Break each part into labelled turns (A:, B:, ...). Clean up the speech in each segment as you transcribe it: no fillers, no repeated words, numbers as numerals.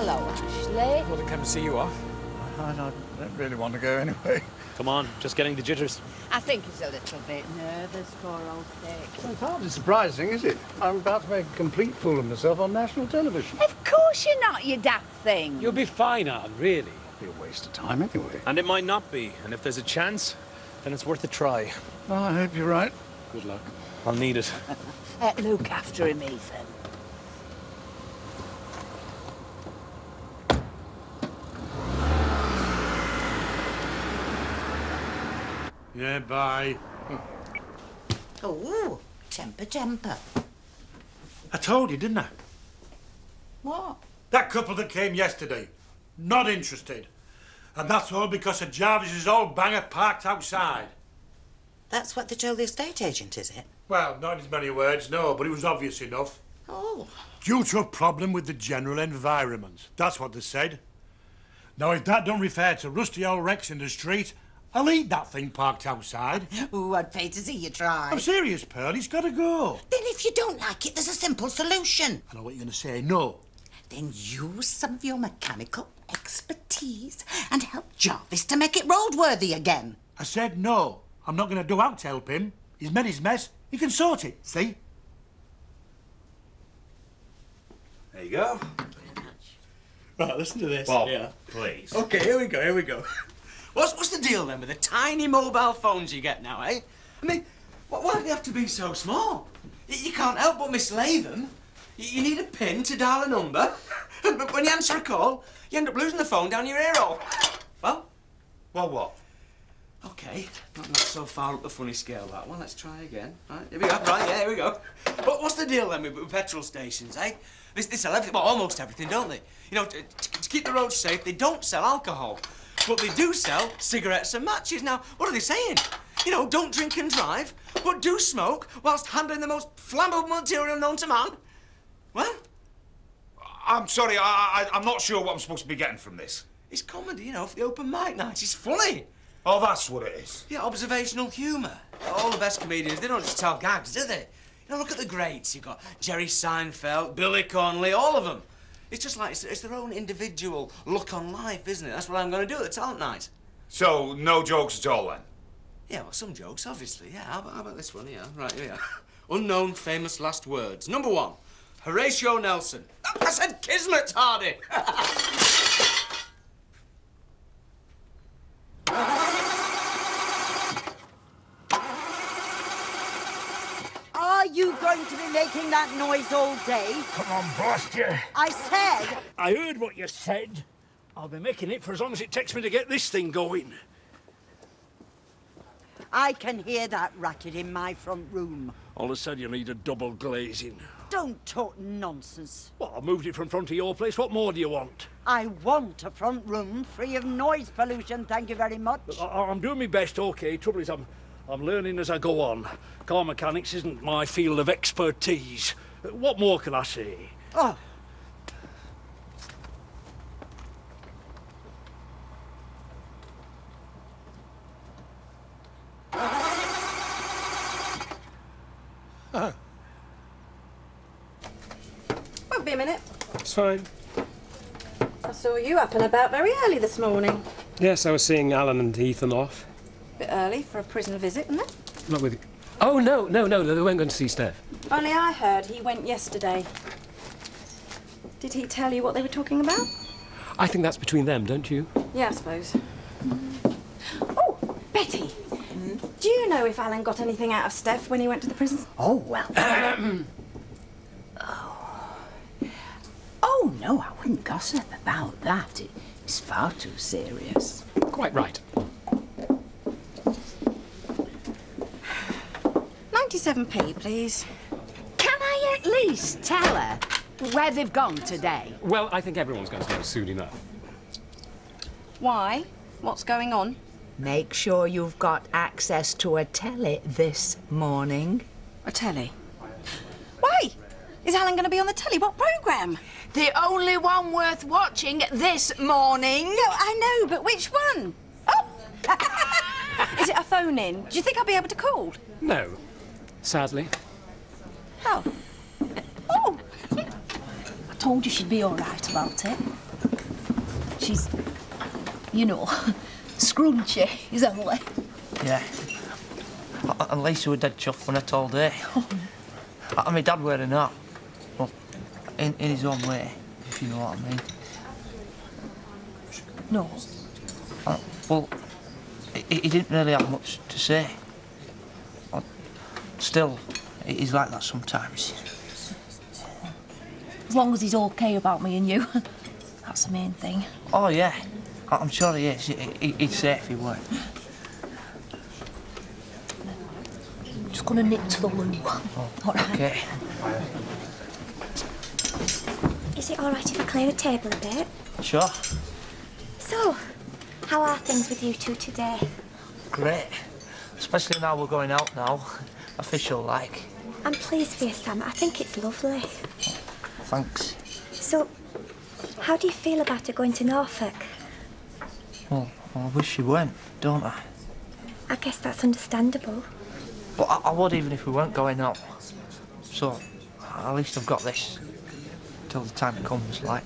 A: Hello, Ashley.
B: I thought I'd come and see you off.
C: I don't really want to go anyway.
B: Come on, just getting the jitters.
A: I think he's a little bit nervous, poor old Dick.
C: Well, it's hardly surprising, is it? I'm about to make a complete fool of myself on national television.
A: Of course you're not, you daft thing.
B: You'll be fine, Anne, really.
C: It'll be a waste of time anyway.
B: And it might not be. And if there's a chance, then it's worth a try.
C: Oh, I hope you're right.
B: Good luck. I'll need it.
A: Look after him, Ethan.
D: Yeah, bye.
E: Oh, temper.
D: I told you, didn't I?
E: What?
D: That couple that came yesterday, not interested. And that's all because of Jarvis's old banger parked outside.
E: That's what they told the estate agent, is it?
D: Well, not in as many words, no, but it was obvious enough.
E: Oh.
D: Due to a problem with the general environment. That's what they said. Now, if that don't refer to rusty old wrecks in the street, I'll eat that thing parked outside.
E: Ooh, I'd pay to see you try.
D: I'm serious, Pearl. It's got to go.
E: Then if you don't like it, there's a simple solution.
D: I know what you're going to say. No.
E: Then use some of your mechanical expertise and help Jarvis to make it roadworthy again.
D: I said no. I'm not going to do out to help him. He's made his mess. He can sort it, see?
F: There you go.
G: Right, listen to this.
F: Bob,
G: yeah.
F: please.
G: Okay, here we go. What's the deal then with the tiny mobile phones you get now, eh? I mean, why do they have to be so small? You can't help but mislay them. You need a pin to dial a number, but when you answer a call, you end up losing the phone down your ear hole. Well,
F: What?
G: okay, not so far up the funny scale, that one. Let's try again. Right, here we go. Right, yeah, here we go. But what's the deal then with petrol stations, eh? They sell everything, well, almost everything, don't they? You know, to keep the roads safe, they don't sell alcohol. But they do sell cigarettes and matches. Now, what are they saying? You know, don't drink and drive, but do smoke whilst handling the most flammable material known to man. Well?
F: I'm sorry, I'm not sure what I'm supposed to be getting from this.
G: It's comedy, you know, for the open mic nights. It's funny.
F: Oh, that's what it is.
G: Yeah, observational humour. All the best comedians, they don't just tell gags, do they? You know, look at the greats. You've got Jerry Seinfeld, Billy Connolly, all of them. It's just like, it's their own individual look on life, isn't it? That's what I'm going to do at the talent night.
F: So, no jokes at all, then?
G: Yeah, well, some jokes, obviously. Yeah, how about this one? Yeah, right, here we are. Unknown famous last words. Number 1, Horatio Nelson. I said Kismet, Hardy.
A: Are you going to be making that noise all day?
C: Come on, blast you.
A: I said...
C: I heard what you said. I'll be making it for as long as it takes me to get this thing going.
A: I can hear that racket in my front room.
C: All of a sudden you need a double glazing.
A: Don't talk nonsense.
C: Well, I moved it from front of your place. What more do you want?
A: I want a front room free of noise pollution, thank you very much.
C: I'm doing my best, OK. Trouble is, I'm learning as I go on. Car mechanics isn't my field of expertise. What more can I say?
A: Oh.
H: Won't be a minute.
I: It's fine.
H: I saw you up and about very early this morning.
I: Yes, I was seeing Alan and Ethan off.
H: Bit early for a prison visit, isn't it?
I: Not with... Oh, no, they weren't going to see Steph.
H: Only I heard he went yesterday. Did he tell you what they were talking about?
I: I think that's between them, don't you?
H: Yeah, I suppose. Oh, Betty. Do you know if Alan got anything out of Steph when he went to the prison?
E: Oh, well. Oh, no, I wouldn't gossip about that. It's far too serious.
I: Quite right.
H: 97p, please.
A: Can I at least tell her where they've gone today?
I: Well, I think everyone's going to know soon enough.
H: Why? What's going on?
E: Make sure you've got access to a telly this morning.
H: A telly? Why? Is Alan going to be on the telly? What programme?
A: The only one worth watching this morning.
H: No, I know, but which one? Oh! Is it a phone-in? Do you think I'll be able to call?
I: No, sadly.
H: Oh. Oh!
E: I told you she'd be all right about it.
J: She's, you know, scrunchy, is Emily.
K: Yeah. And Lisa were dead chuffed when I told her. And my dad wearing that. Well, in his own way, if you know what I mean.
J: No.
K: Well, he didn't really have much to say. Still, he's like that sometimes.
J: As long as he's okay about me and you, that's the main thing.
K: Oh, yeah. I'm sure he is. He's safe, he were.
J: Just gonna nip to the loo.
K: Oh,
J: all right.
K: OK.
H: Is it all right if I clear the table a bit?
K: Sure.
H: So, how are things with you two today?
K: Great. Especially now we're going out now. Official, like.
H: I'm pleased for you, Sam. I think it's lovely.
K: Thanks.
H: So, how do you feel about her going to Norfolk?
K: Well, I wish she went, don't I?
H: I guess that's understandable.
K: But I would even if we weren't going out. So, at least I've got this. Till the time comes, like.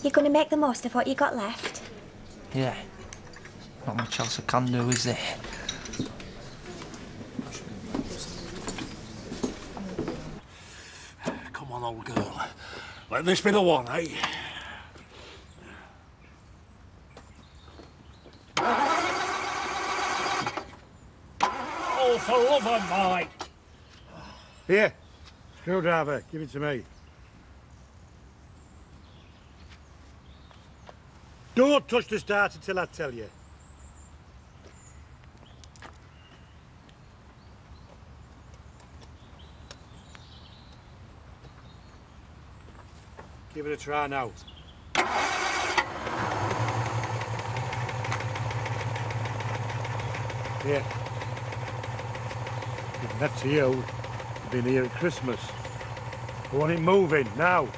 H: You're going to make the most of what you got left?
K: Yeah. Not much else I can do, is there?
C: Come on, old girl. Let this be the one, eh? Oh, for love of Mike!
D: Here, screwdriver, give it to me. Don't touch the starter till I tell you. Give it a try now. Here. If it left to you, you'd been here at Christmas. I want it moving, now.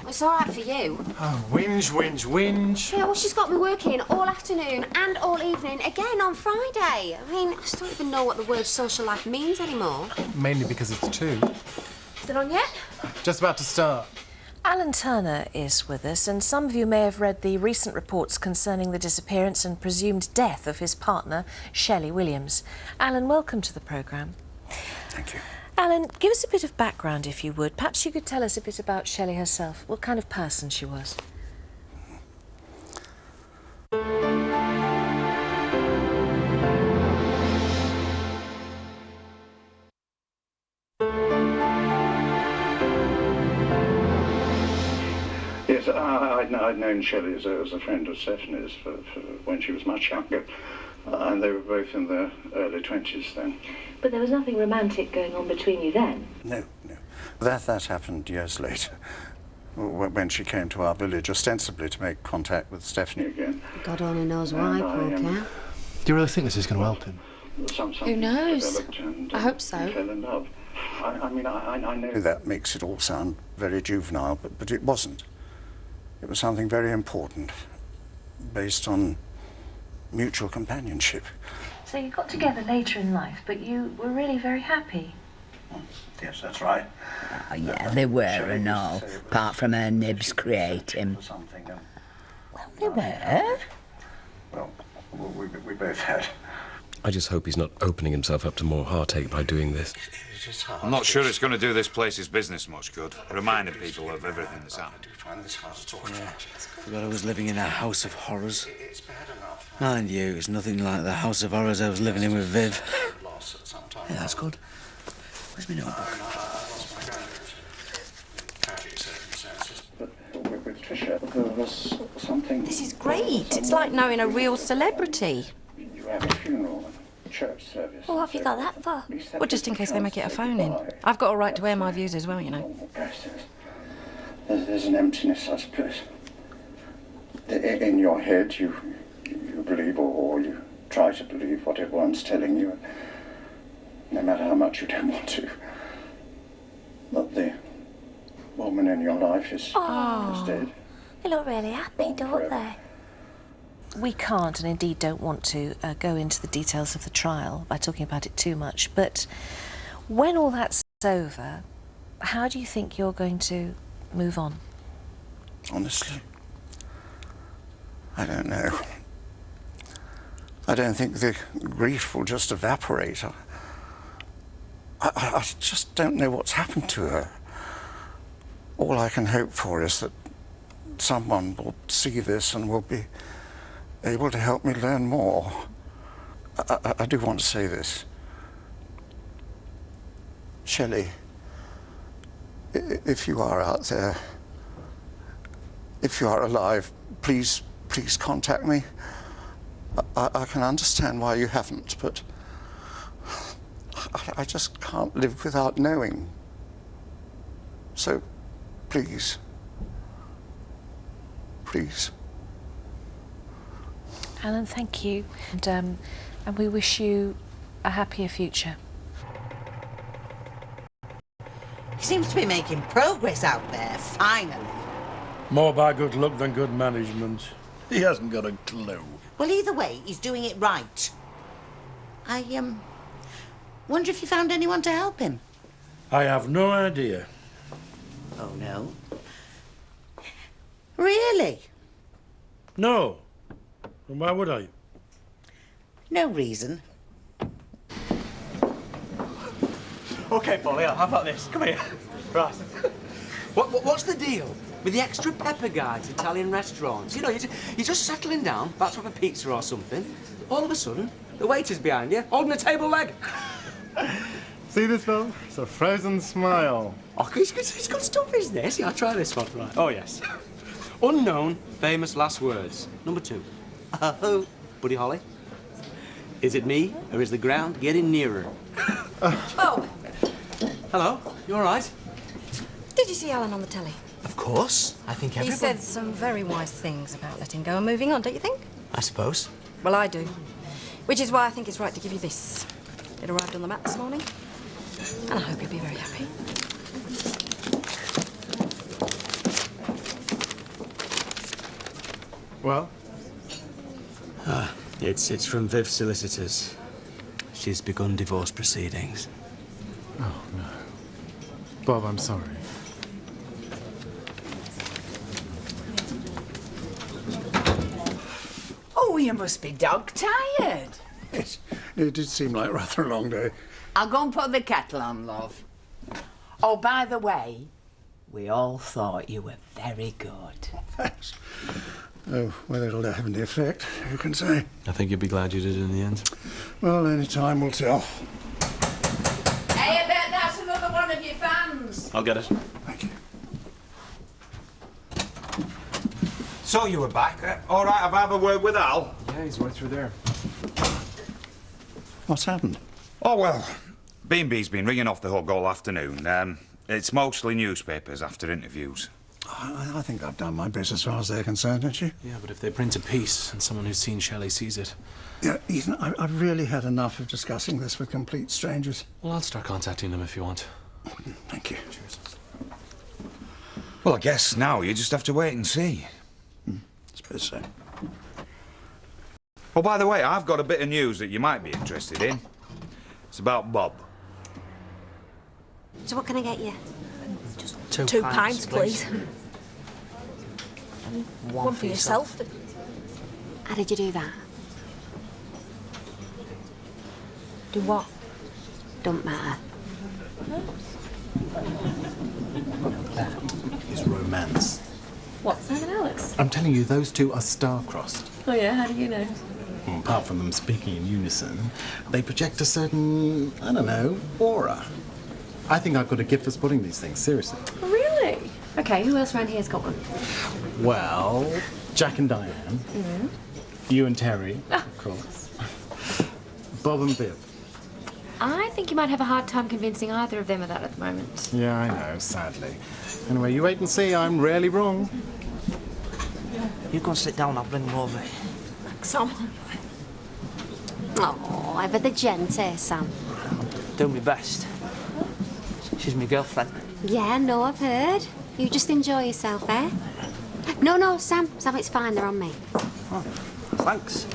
L: It's all right for you.
M: Oh, whinge.
L: Yeah, well, she's got me working all afternoon and all evening, again on Friday. I mean, I just don't even know what the word social life means anymore.
M: Mainly because it's 2.
L: Is it on yet?
M: Just about to start.
N: Alan Turner is with us, and some of you may have read the recent reports concerning the disappearance and presumed death of his partner, Shelley Williams. Alan, welcome to the programme.
O: Thank you.
N: Alan, give us a bit of background, if you would. Perhaps you could tell us a bit about Shelley herself, what kind of person she was.
P: Yes, I'd known Shelley as a friend of Stephanie's for when she was much younger, and they were both in their early 20s then.
Q: But there was nothing romantic going on between you then?
P: No. That happened years later, when she came to our village, ostensibly to make contact with Stephanie again.
Q: God only knows why, poor cat.
M: Do you really think this is going to help him?
Q: Who knows? I hope so.
P: Fell in love. I mean, I know that makes it all sound very juvenile, but it wasn't. It was something very important, based on mutual companionship.
N: So you got together later in life, but you were really very happy?
P: Yes, that's right.
R: Oh, yeah, they were and all, apart from her nibs creating. Well, they were.
P: Well, we both had.
I: I just hope he's not opening himself up to more heartache by doing this.
F: I'm not sure it's going to do this place's business much good, reminding people of everything that's happened.
G: Yeah, forgot I was living in a house of horrors. Mind you, it's nothing like the house of horrors I was living in with Viv. Yeah, that's good. Where's my notebook?
P: With Tricia, there was something.
E: This is great. It's like knowing a real celebrity.
P: You have a funeral and church service.
H: Well, what have you got that for?
E: Well, just in case they make it a phone-in. I've got a right to air my views as well, you know.
P: There's an emptiness, I suppose. In your head, you believe, or you try to believe what everyone's telling you, no matter how much you don't want to. But the woman in your life is dead.
H: They look really happy, don't they?
N: We can't, and indeed don't want to, go into the details of the trial by talking about it too much, but when all that's over, how do you think you're going to move on?
P: Honestly, I don't know. I don't think the grief will just evaporate. I just don't know what's happened to her. All I can hope for is that someone will see this and will be able to help me learn more. I do want to say this. Shelley, if you are out there, if you are alive, please contact me. I can understand why you haven't, but I just can't live without knowing. So, please. Please.
N: Alan, thank you. And we wish you a happier future.
E: He seems to be making progress out there, finally.
D: More by good luck than good management. He hasn't got a clue.
E: Well, either way, he's doing it right. I wonder if you found anyone to help him.
D: I have no idea.
E: Oh, no? Really?
D: No. And why would I?
E: No reason.
G: OK, Polly, how about this? Come here. Right. What's the deal with the extra pepper guide to Italian restaurants? You know, you're just settling down, about to have a pizza or something. All of a sudden, the waiter's behind you, holding a table leg.
M: See this, Bill? It's a frozen smile.
G: Oh, it's good stuff, isn't it? See, I'll try this one. Right. Oh, yes. Unknown famous last words. Number 2. Oh, Buddy Holly. Is it me, or is the ground getting nearer?
H: Oh.
G: Hello, you all right?
H: Did you see Alan on the telly?
G: Of course. I think
H: He
G: everyone...
H: said some very wise things about letting go and moving on, don't you think?
G: I suppose.
H: Well, I do. Which is why I think it's right to give you this. It arrived on the mat this morning, and I hope you'll be very happy.
M: Well?
G: It's from Viv's solicitors. She's begun divorce proceedings.
M: Oh, no. Bob, I'm sorry.
R: Oh, you must be dog-tired.
P: Yes, it did seem like rather a long day.
R: I'll go and put the kettle on, love. Oh, by the way, we all thought you were very good.
P: Thanks. Oh, whether it'll have any effect, who can say?
B: I think you'll be glad you did it in the end.
P: Well, only time will tell.
R: Hey, I bet that's another one of your fans.
B: I'll get it.
P: Thank you.
F: So you were back. All right, I've had a word with Al.
M: Yeah, he's right through there.
P: What's happened?
F: Oh, well, B&B's been ringing off the hook all afternoon. It's mostly newspapers after interviews.
P: I think I've done my bit as far as they're concerned, don't you?
B: Yeah, but if they print a piece and someone who's seen Shelley sees it...
P: Yeah, Ethan, I've really had enough of discussing this with complete strangers.
B: Well, I'll start contacting them if you want.
P: Thank you.
B: Cheers.
F: Well, I guess now you just have to wait and see.
P: I suppose so.
F: Oh, by the way, I've got a bit of news that you might be interested in. It's about Bob.
L: So what can I get you?
G: Just
H: 2 pints, please.
G: One
H: for yourself.
L: How did you do that?
H: Do what?
L: Don't matter.
M: That is romance.
H: What, Sam and Alex?
M: I'm telling you, those two are star-crossed.
H: Oh, yeah? How do you know?
M: Well, apart from them speaking in unison, they project a certain, I don't know, aura. I think I've got a gift for spotting these things, seriously.
H: Really? OK, who else around here's got one?
M: Well, Jack and Diane.
H: Mm.
M: You and Terry, of course. Bob and Viv.
H: I think you might have a hard time convincing either of them of that at the moment.
M: Yeah, I know, sadly. Anyway, you wait and see. I'm rarely wrong.
K: You go and sit down, I'll bring them over.
H: Sam.
L: Oh, ever the gent, eh, Sam?
K: Do my best. She's my girlfriend.
L: Yeah, no, I've heard. You just enjoy yourself, eh? No, Sam, it's fine, they're on me.
K: Oh, thanks.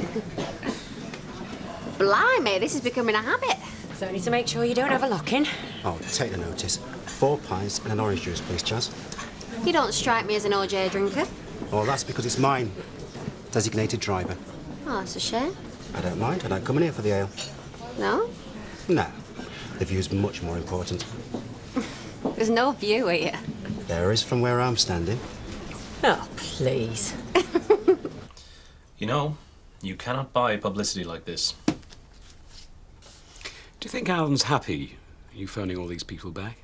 L: Blimey, this is becoming a habit. So I need to make sure you don't have a lock-in.
O: Oh, take the notice. 4 pints and an orange juice, please, Chaz.
L: You don't strike me as an OJ drinker.
O: Oh, that's because it's mine. Designated driver.
L: Oh, that's a shame.
O: I don't mind. I don't come in here for the ale.
L: No?
O: No. The view's much more important.
L: There's no view here.
O: There is from where I'm standing.
J: Oh, please.
I: You know, you cannot buy publicity like this.
S: Do you think Alan's happy, you phoning all these people back?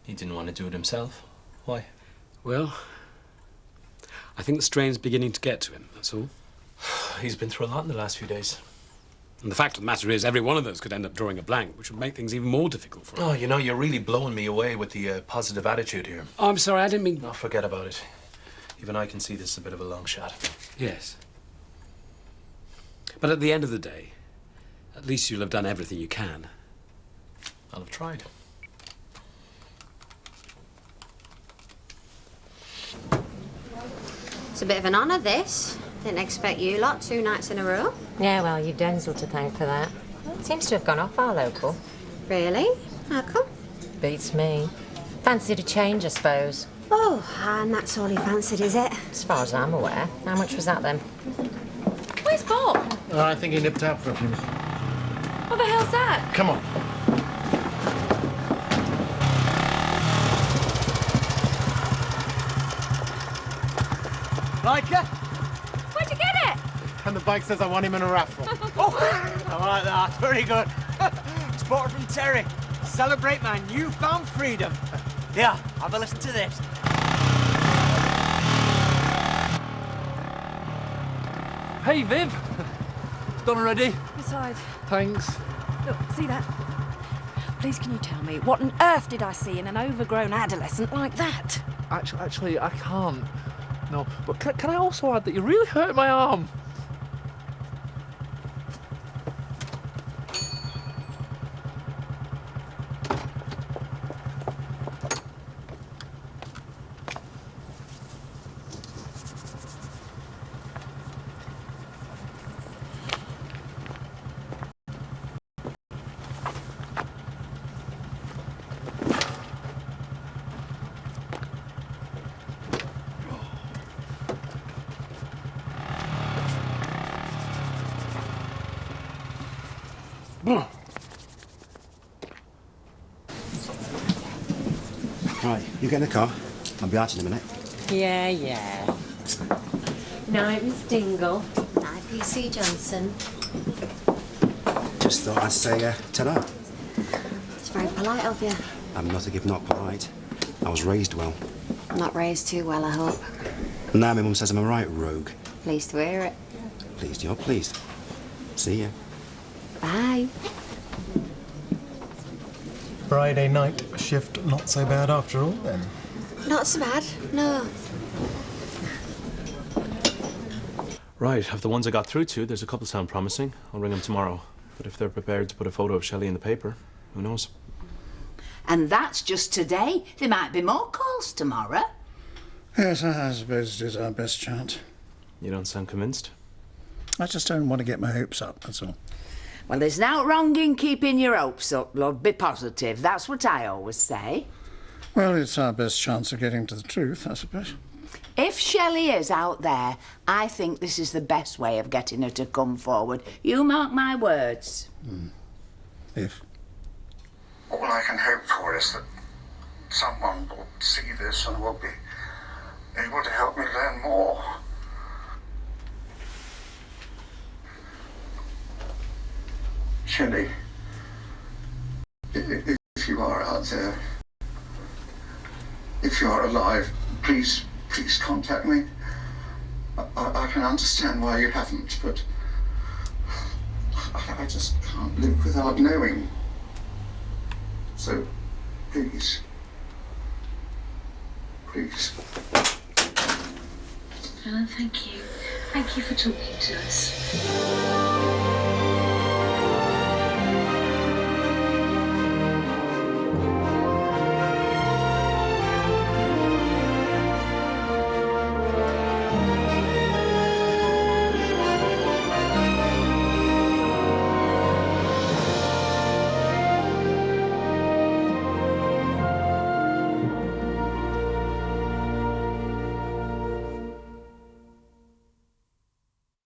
I: He didn't want to do it himself. Why?
S: Well, I think the strain's beginning to get to him, that's all.
I: He's been through a lot in the last few days.
S: And the fact of the matter is, every one of those could end up drawing a blank, which would make things even more difficult for him.
I: Oh, you know, you're really blowing me away with the positive attitude here.
S: Oh, I'm sorry, I didn't mean...
I: No, forget about it. Even I can see this is a bit of a long shot.
S: Yes. But at the end of the day, at least you'll have done everything you can.
I: I'll have tried.
L: It's a bit of an honour, this. Didn't expect you lot 2 nights in a row.
T: Yeah, well, you've Denzel to thank for that. It seems to have gone off our local.
L: Really? How come?
T: Beats me. Fancied a change, I suppose.
L: Oh, and that's all he fancied, is it?
T: As far as I'm aware. How much was that then? Where's Bob?
M: I think he nipped out for a few minutes.
T: What the hell's that?
M: Come on.
G: Like it?
T: Where'd you get it?
M: And the bike says I want him in a raffle.
G: Oh, I like that. Very good. Sport from Terry. Celebrate my newfound freedom. Yeah, have a listen to this.
C: Hey, Viv. Done already?
H: Besides,
C: Thanks.
H: look, see that? Please, can you tell me, what on earth did I see in an overgrown adolescent like that?
C: Actually, I can't. No, but can I also add that you really hurt my arm?
O: Right, you get in the car. I'll be out in a minute.
T: Yeah, yeah. Night, Miss Dingle.
L: Night, PC Johnson.
O: Just thought I'd say ta-ra.
L: It's very polite of you.
O: I'm not if not polite. I was raised well.
L: Not raised too well, I hope.
O: Now my mum says I'm a right rogue.
L: Pleased to hear it.
O: Pleased, you're pleased. See ya.
L: Bye.
M: Friday night shift, not so bad after all, then.
L: Not so bad, no.
I: Right, of the ones I got through to, there's a couple sound promising. I'll ring them tomorrow. But if they're prepared to put a photo of Shelley in the paper, who knows?
R: And that's just today. There might be more calls tomorrow.
M: Yes, I suppose it is our best chance.
I: You don't sound convinced?
M: I just don't want to get my hopes up, that's all.
R: Well, there's no wrong in keeping your hopes up, love. Be positive. That's what I always say.
M: Well, it's our best chance of getting to the truth, I suppose.
R: If Shelley is out there, I think this is the best way of getting her to come forward. You mark my words.
M: If.
P: All I can hope for is that someone will see this and will be able to help me learn more. Shelley, if you are out there, if you are alive, please contact me. I can understand why you haven't, but I just can't live without knowing. So, please.
Q: Alan, thank you. Thank you for talking to us.